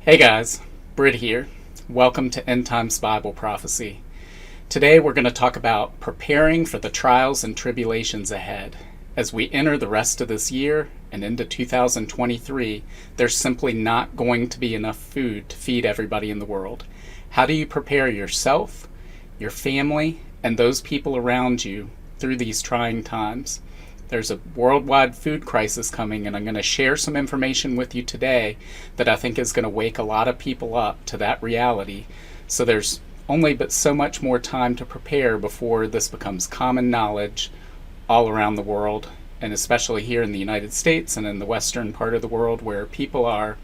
Hey guys, Britt here. Welcome to End Times Bible Prophecy. Today we're going to talk about preparing for the trials and tribulations ahead. As we enter the rest of this year and into 2023, there's simply not going to be enough food to feed everybody in the world. How do you prepare yourself, your family, and those people around you through these trying times? There's a worldwide food crisis coming, and I'm going to share some information with you today that I think is going to wake a lot of people up to that reality. So there's only but so much more time to prepare before this becomes common knowledge all around the world, and especially here in the United States and in the western part of the world where people are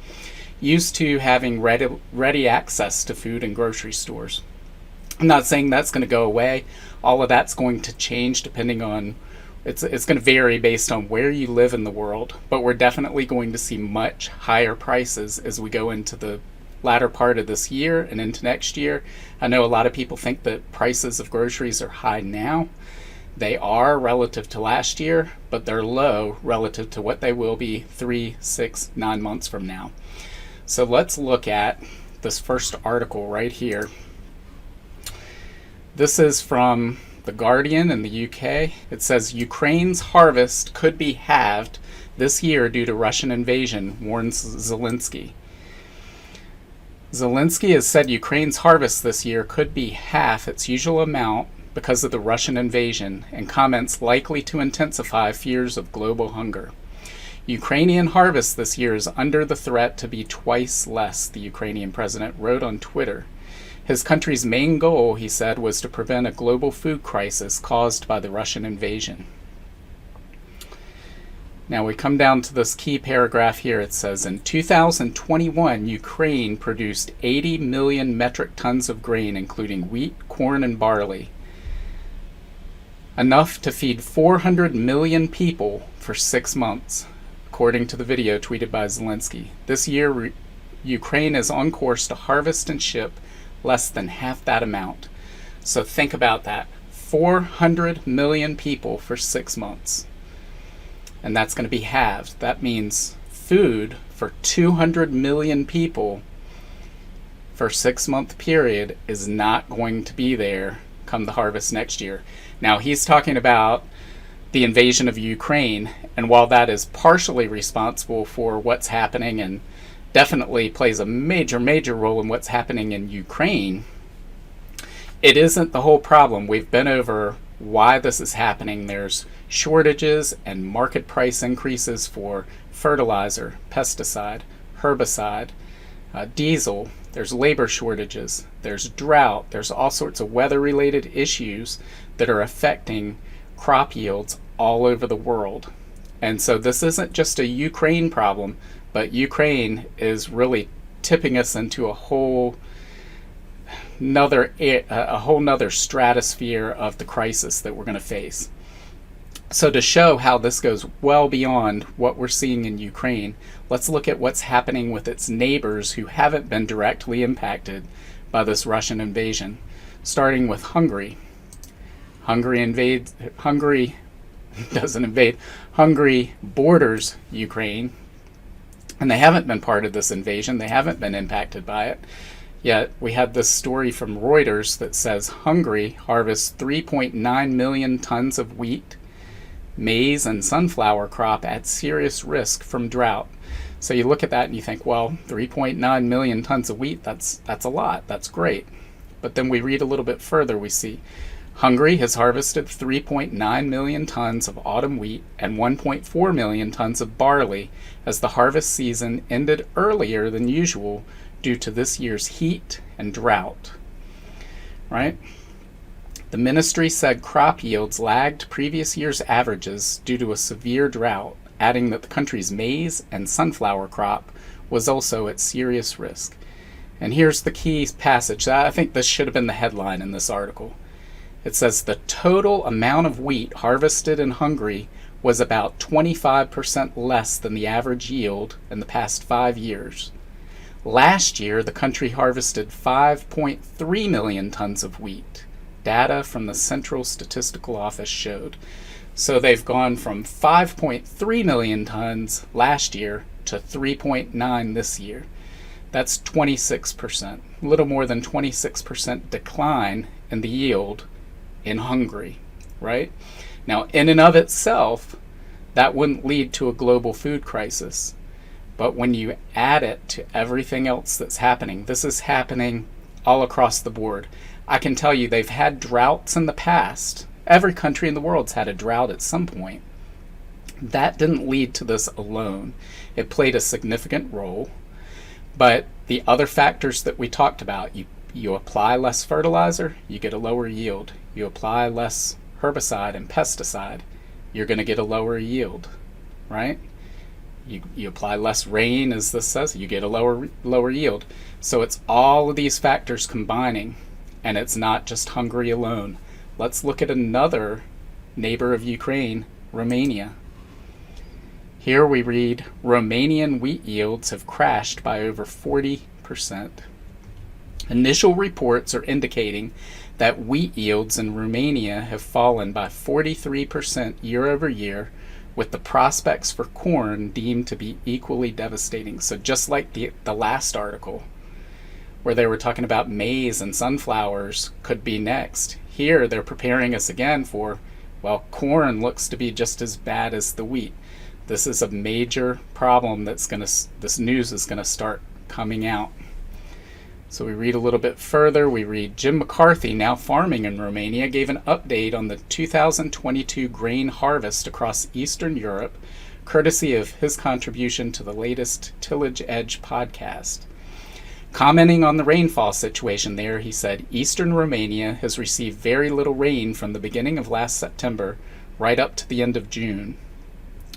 used to having ready access to food in grocery stores. I'm not saying that's going to go away. All of that's going to change depending on It's going to vary based on where you live in the world, but we're definitely going to see much higher prices as we go into the latter part of this year and into next year. I know a lot of people think that prices of groceries are high now. They are relative to last year, but they're low relative to what they will be 3, 6, 9 months from now. So let's look at this first article right here. This is from The Guardian in the UK. It says Ukraine's harvest could be halved this year due to Russian invasion, warns Zelensky. Zelensky has said Ukraine's harvest this year could be half its usual amount because of the Russian invasion, and comments likely to intensify fears of global hunger. Ukrainian harvest this year is under the threat to be twice less, the Ukrainian president wrote on Twitter. His country's main goal, he said, was to prevent a global food crisis caused by the Russian invasion. Now we come down to this key paragraph here. It says, in 2021, Ukraine produced 80 million metric tons of grain, including wheat, corn, and barley, enough to feed 400 million people for 6 months, according to the video tweeted by Zelensky. This year, Ukraine is on course to harvest and ship less than half that amount. So think about that. 400 million people for 6 months. And that's going to be halved. That means food for 200 million people for a 6-month period is not going to be there come the harvest next year. Now he's talking about the invasion of Ukraine, and while that is partially responsible for what's happening and definitely plays a major role in what's happening in Ukraine, it isn't the whole problem. We've been over why this is happening. There's shortages and market price increases for fertilizer, pesticide, herbicide, diesel. There's labor shortages. There's drought. There's all sorts of weather-related issues that are affecting crop yields all over the world. And so this isn't just a Ukraine problem, but Ukraine is really tipping us into a whole nother stratosphere of the crisis that we're going to face. So to show how this goes well beyond what we're seeing in Ukraine, let's look at what's happening with its neighbors who haven't been directly impacted by this Russian invasion, starting with Hungary. Hungary borders Ukraine, and they haven't been part of this invasion. They haven't been impacted by it. Yet we had this story from Reuters that says Hungary harvests 3.9 million tons of wheat, maize, and sunflower crop at serious risk from drought. So you look at that and you think, well, 3.9 million tons of wheat, that's a lot. That's great. But then we read a little bit further, we see Hungary has harvested 3.9 million tons of autumn wheat and 1.4 million tons of barley as the harvest season ended earlier than usual due to this year's heat and drought. Right? The ministry said crop yields lagged previous year's averages due to a severe drought, adding that the country's maize and sunflower crop was also at serious risk. And here's the key passage. I think this should have been the headline in this article. It says the total amount of wheat harvested in Hungary was about 25% less than the average yield in the past 5 years. Last year, the country harvested 5.3 million tons of wheat. Data from the Central Statistical Office showed. So they've gone from 5.3 million tons last year to 3.9 this year. That's 26%, a little more than 26% decline in the yield in Hungary, right? Now, in and of itself, that wouldn't lead to a global food crisis. But when you add it to everything else that's happening, this is happening all across the board. I can tell you they've had droughts in the past. Every country in the world's had a drought at some point. That didn't lead to this alone. It played a significant role. But the other factors that we talked about, you apply less fertilizer, you get a lower yield. You apply less herbicide and pesticide, you're going to get a lower yield, right? You apply less rain, as this says, you get a lower yield. So it's all of these factors combining, and it's not just Hungary alone. Let's look at another neighbor of Ukraine, Romania. Here we read, Romanian wheat yields have crashed by over 40%. Initial reports are indicating that wheat yields in Romania have fallen by 43% year over year, with the prospects for corn deemed to be equally devastating. So just like the last article, where they were talking about maize and sunflowers could be next, here they're preparing us again for, well, corn looks to be just as bad as the wheat. This is a major problem this news is going to start coming out. So we read a little bit further. We read, Jim McCarthy, now farming in Romania, gave an update on the 2022 grain harvest across Eastern Europe, courtesy of his contribution to the latest Tillage Edge podcast. Commenting on the rainfall situation there, he said, Eastern Romania has received very little rain from the beginning of last September right up to the end of June.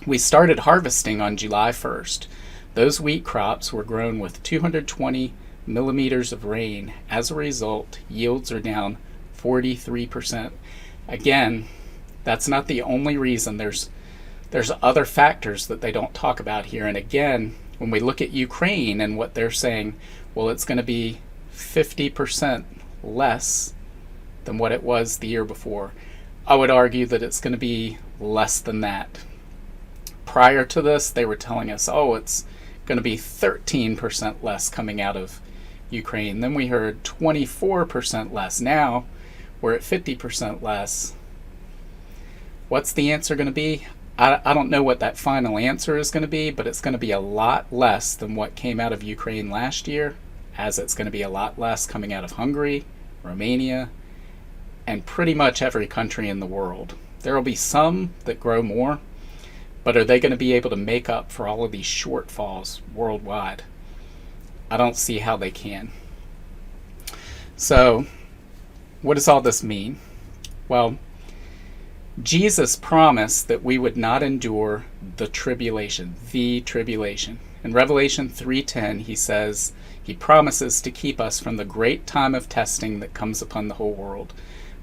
We started harvesting on July 1st. Those wheat crops were grown with 220 millimeters of rain. As a result, yields are down 43%. Again, that's not the only reason. There's other factors that they don't talk about here. And again, when we look at Ukraine and what they're saying, well, it's going to be 50% less than what it was the year before. I would argue that it's going to be less than that. Prior to this, they were telling us, oh, it's going to be 13% less coming out of Ukraine. Then we heard 24% less. Now we're at 50% less. What's the answer going to be? I don't know what that final answer is going to be, but it's going to be a lot less than what came out of Ukraine last year, as it's going to be a lot less coming out of Hungary, Romania, and pretty much every country in the world. There will be some that grow more, but are they going to be able to make up for all of these shortfalls worldwide? I don't see how they can. So, what does all this mean? Well, Jesus promised that we would not endure the tribulation. In Revelation 3:10, he says, he promises to keep us from the great time of testing that comes upon the whole world.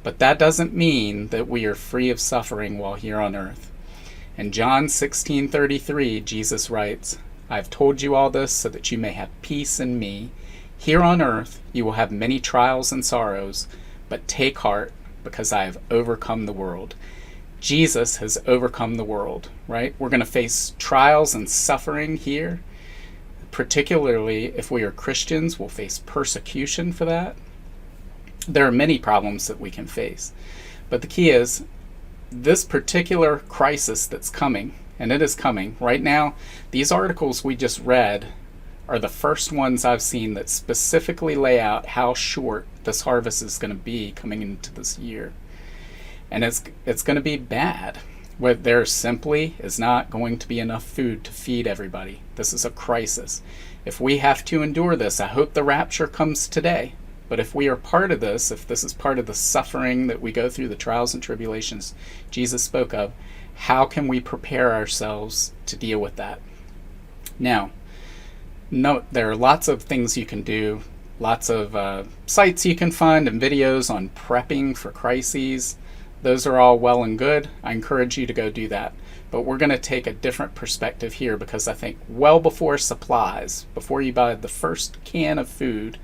But that doesn't mean that we are free of suffering while here on earth. In John 16:33, Jesus writes, I have told you all this so that you may have peace in me. Here on earth you will have many trials and sorrows, but take heart, because I have overcome the world. Jesus has overcome the world, right? We're going to face trials and suffering here. Particularly if we are Christians, we'll face persecution for that. There are many problems that we can face. But the key is, this particular crisis that's coming, and it is coming right now, these articles we just read are the first ones I've seen that specifically lay out how short this harvest is going to be coming into this year. And it's going to be bad. Where there simply is not going to be enough food to feed everybody. This is a crisis. If we have to endure this, I hope the rapture comes today. But if we are part of this, if this is part of the suffering that we go through, the trials and tribulations Jesus spoke of, how can we prepare ourselves to deal with that? Now, note there are lots of things you can do, lots of sites you can find and videos on prepping for crises. Those are all well and good. I encourage you to go do that. But we're going to take a different perspective here, because I think well before supplies, before you buy the first can of food,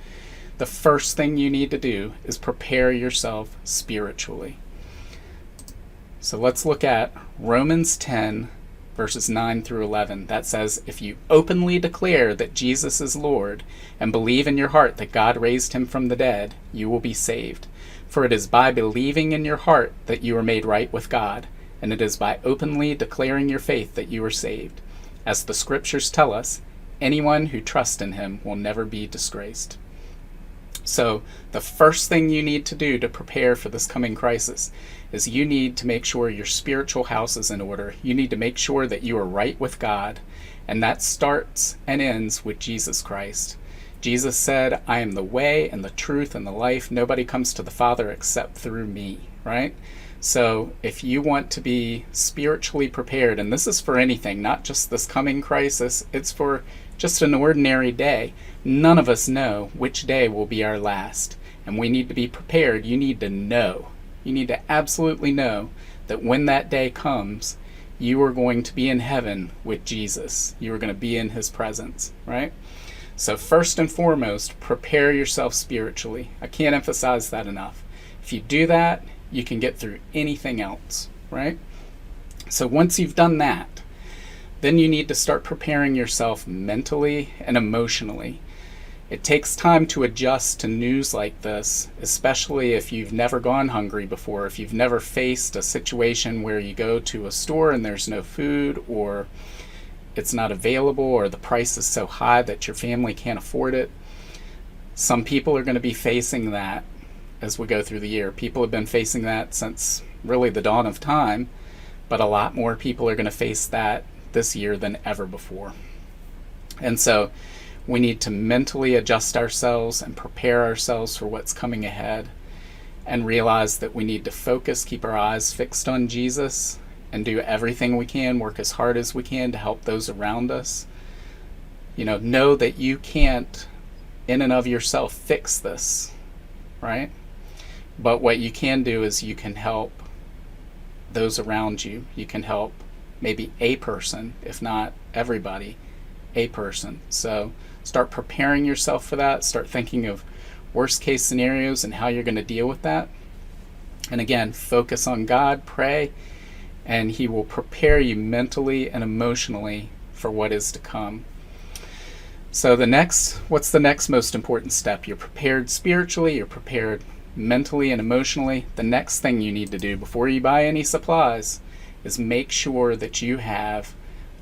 the first thing you need to do is prepare yourself spiritually. So let's look at Romans 10, verses 9 through 11, that says, if you openly declare that Jesus is Lord and believe in your heart that God raised him from the dead, you will be saved. For it is by believing in your heart that you are made right with God, and it is by openly declaring your faith that you are saved. As the scriptures tell us, anyone who trusts in him will never be disgraced. So the first thing you need to do to prepare for this coming crisis is you need to make sure your spiritual house is in order. You need to make sure that you are right with God, and that starts and ends with Jesus Christ. Jesus said, I am the way and the truth and the life. Nobody comes to the Father except through me, right? So if you want to be spiritually prepared, and this is for anything, not just this coming crisis, it's for just an ordinary day. None of us know which day will be our last, and we need to be prepared. You need to know. You need to absolutely know that when that day comes, you are going to be in heaven with Jesus. You are going to be in his presence, right? So first and foremost, prepare yourself spiritually. I can't emphasize that enough. If you do that, you can get through anything else, right? So once you've done that, then you need to start preparing yourself mentally and emotionally. It takes time to adjust to news like this, especially if you've never gone hungry before, if you've never faced a situation where you go to a store and there's no food, or it's not available, or the price is so high that your family can't afford it. Some people are going to be facing that as we go through the year. People have been facing that since really the dawn of time, but a lot more people are going to face that this year than ever before. And so we need to mentally adjust ourselves and prepare ourselves for what's coming ahead, and realize that we need to focus, keep our eyes fixed on Jesus, and do everything we can, work as hard as we can to help those around us. Know that you can't, in and of yourself, fix this, right? But what you can do is you can help those around you. You can help maybe a person, if not everybody, a person. So start preparing yourself for that. Start thinking of worst case scenarios and how you're going to deal with that. And again, focus on God, pray, and he will prepare you mentally and emotionally for what is to come. So what's the next most important step? You're prepared spiritually, you're prepared mentally and emotionally. The next thing you need to do before you buy any supplies is make sure that you have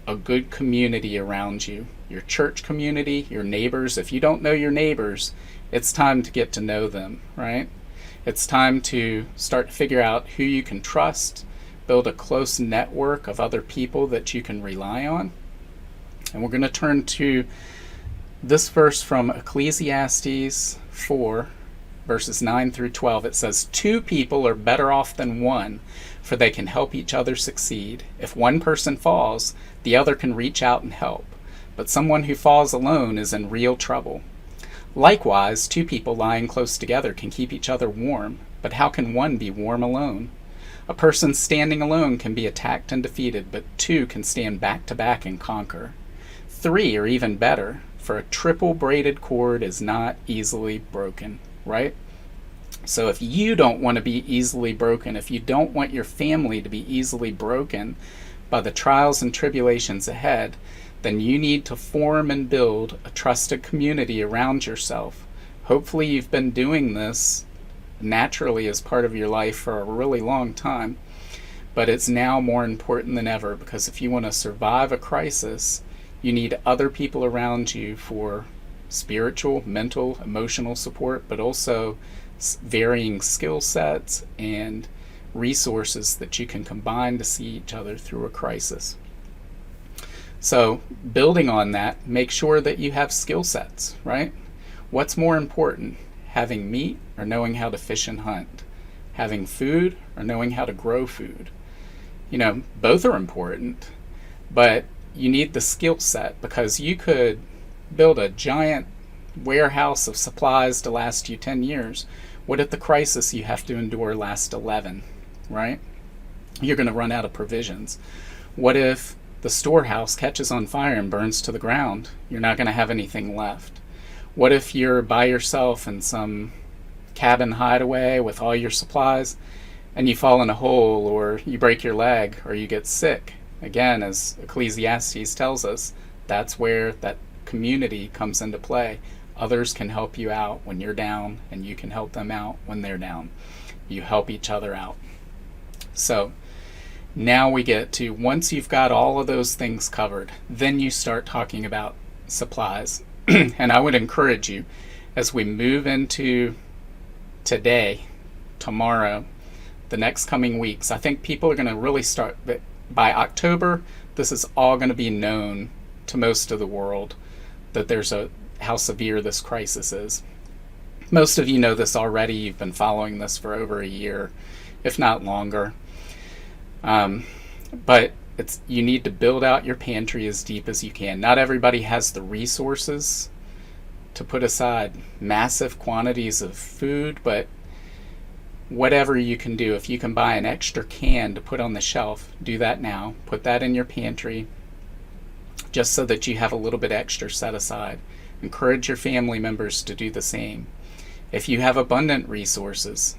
a good community around you. Your church community, your neighbors. If you don't know your neighbors, it's time to get to know them, right? It's time to start to figure out who you can trust, build a close network of other people that you can rely on. And we're going to turn to this verse from Ecclesiastes 4, verses 9 through 12. It says, 2 people are better off than one, for they can help each other succeed. If one person falls, the other can reach out and help. But someone who falls alone is in real trouble. Likewise, 2 people lying close together can keep each other warm, but how can one be warm alone? A person standing alone can be attacked and defeated, but 2 can stand back to back and conquer. 3 are even better, for a triple braided cord is not easily broken, right? So if you don't want to be easily broken, if you don't want your family to be easily broken by the trials and tribulations ahead, then you need to form and build a trusted community around yourself. Hopefully you've been doing this naturally as part of your life for a really long time, but it's now more important than ever, because if you want to survive a crisis, you need other people around you for spiritual, mental, emotional support, but also varying skill sets and resources that you can combine to see each other through a crisis. So building on that, make sure that you have skill sets, right? What's more important, having meat or knowing how to fish and hunt? Having food or knowing how to grow food? Both are important, but you need the skill set, because you could build a giant warehouse of supplies to last you 10 years. What if the crisis you have to endure lasts 11, right? You're going to run out of provisions. What if the storehouse catches on fire and burns to the ground? You're not going to have anything left. What if you're by yourself in some cabin hideaway with all your supplies, and you fall in a hole, or you break your leg, or you get sick, again, as Ecclesiastes tells us, that's where that community comes into play. Others can help you out when you're down, and you can help them out when they're down. You help each other out. So now we get to, once you've got all of those things covered, then you start talking about supplies. And I would encourage you, as we move into today, tomorrow, the next coming weeks, I think people are going to really start, by October, this is all going to be known to most of the world, that how severe this crisis is. Most of you know this already. You've been following this for over a year, if not longer. But you need to build out your pantry as deep as you can. Not everybody has the resources to put aside massive quantities of food, but whatever you can do, if you can buy an extra can to put on the shelf, do that now. Put that in your pantry, just so that you have a little bit extra set aside. Encourage your family members to do the same. If you have abundant resources,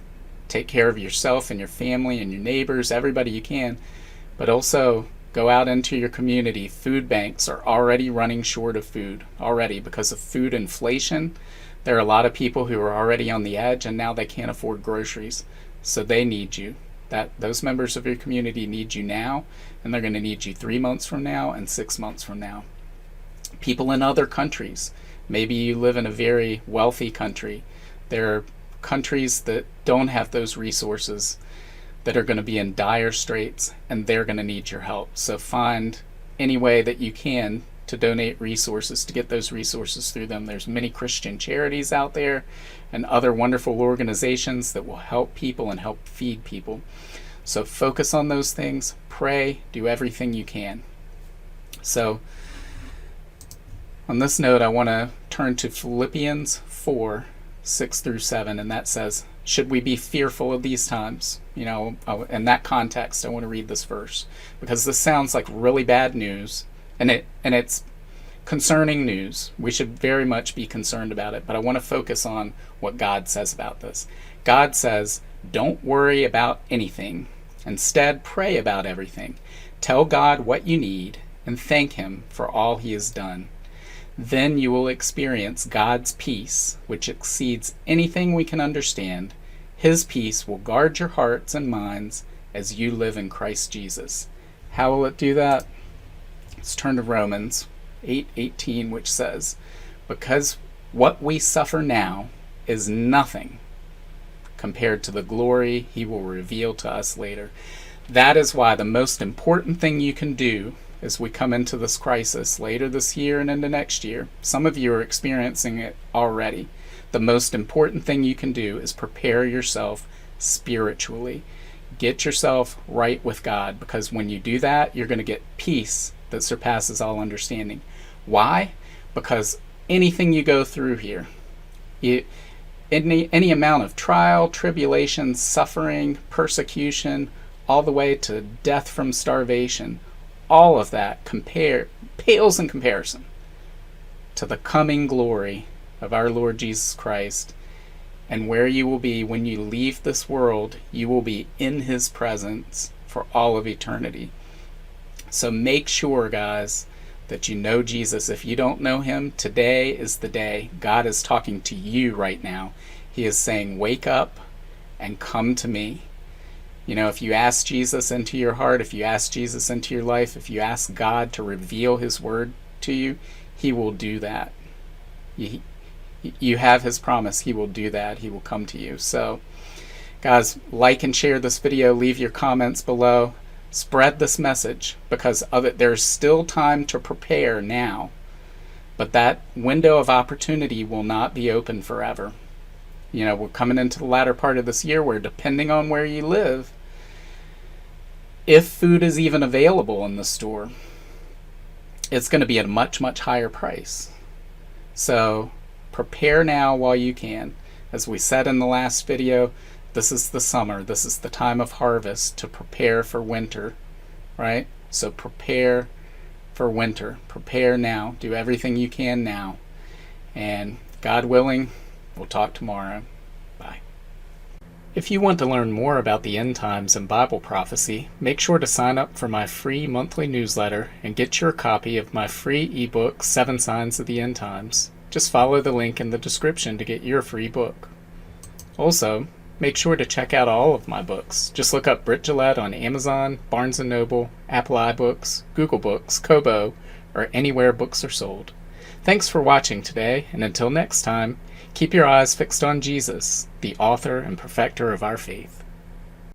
take care of yourself and your family and your neighbors, everybody you can, but also go out into your community. Food banks are already running short of food already because of food inflation. There are a lot of people who are already on the edge, and now they can't afford groceries, so they need you. Those members of your community need you now, and they're going to need you 3 months from now and 6 months from now. People in other countries, maybe you live in a very wealthy country. There are countries that don't have those resources that are going to be in dire straits, and they're going to need your help. So find any way that you can to donate resources, to get those resources through them. There's many Christian charities out there and other wonderful organizations that will help people and help feed people. So focus on those things, pray, do everything you can. So on this note, I want to turn to Philippians 4, 6 through 7, and that says, should we be fearful of these times? In that context, I want to read this verse, because this sounds like really bad news, and it's concerning news. We should very much be concerned about it, but I want to focus on what God says about this. God says, don't worry about anything. Instead, pray about everything. Tell God what you need and thank Him for all He has done. Then you will experience God's peace, which exceeds anything we can understand. His peace will guard your hearts and minds as you live in Christ Jesus. How will it do that? Let's turn to Romans 8:18, which says, because what we suffer now is nothing compared to the glory He will reveal to us later. That is why the most important thing you can do as we come into this crisis later this year and into next year, some of you are experiencing it already. The most important thing you can do is prepare yourself spiritually. Get yourself right with God, because when you do that, you're going to get peace that surpasses all understanding. Why? Because anything you go through here, any amount of trial, tribulation, suffering, persecution, all the way to death from starvation, all of that pales in comparison to the coming glory of our Lord Jesus Christ, and where you will be when you leave this world. You will be in His presence for all of eternity. So make sure, guys, that you know Jesus. If you don't know Him, today is the day. God is talking to you right now. He is saying, wake up and come to me. If you ask Jesus into your heart, if you ask Jesus into your life, if you ask God to reveal His word to you, He will do that. You have His promise. He will do that. He will come to you. So, guys, like and share this video. Leave your comments below. Spread this message, because there's still time to prepare now. But that window of opportunity will not be open forever. We're coming into the latter part of this year where, depending on where you live, if food is even available in the store, it's going to be at a much, much higher price. So prepare now while you can. As we said in the last video, this is the summer. This is the time of harvest to prepare for winter, right? So prepare for winter. Prepare now. Do everything you can now. And God willing, we'll talk tomorrow. Bye. If you want to learn more about the end times and Bible prophecy, make sure to sign up for my free monthly newsletter and get your copy of my free ebook, 7 Signs of the End Times. Just follow the link in the description to get your free book. Also, make sure to check out all of my books. Just look up Britt on Amazon, Barnes & Noble, Apple iBooks, Google Books, Kobo, or anywhere books are sold. Thanks for watching today, and until next time, keep your eyes fixed on Jesus, the author and perfecter of our faith.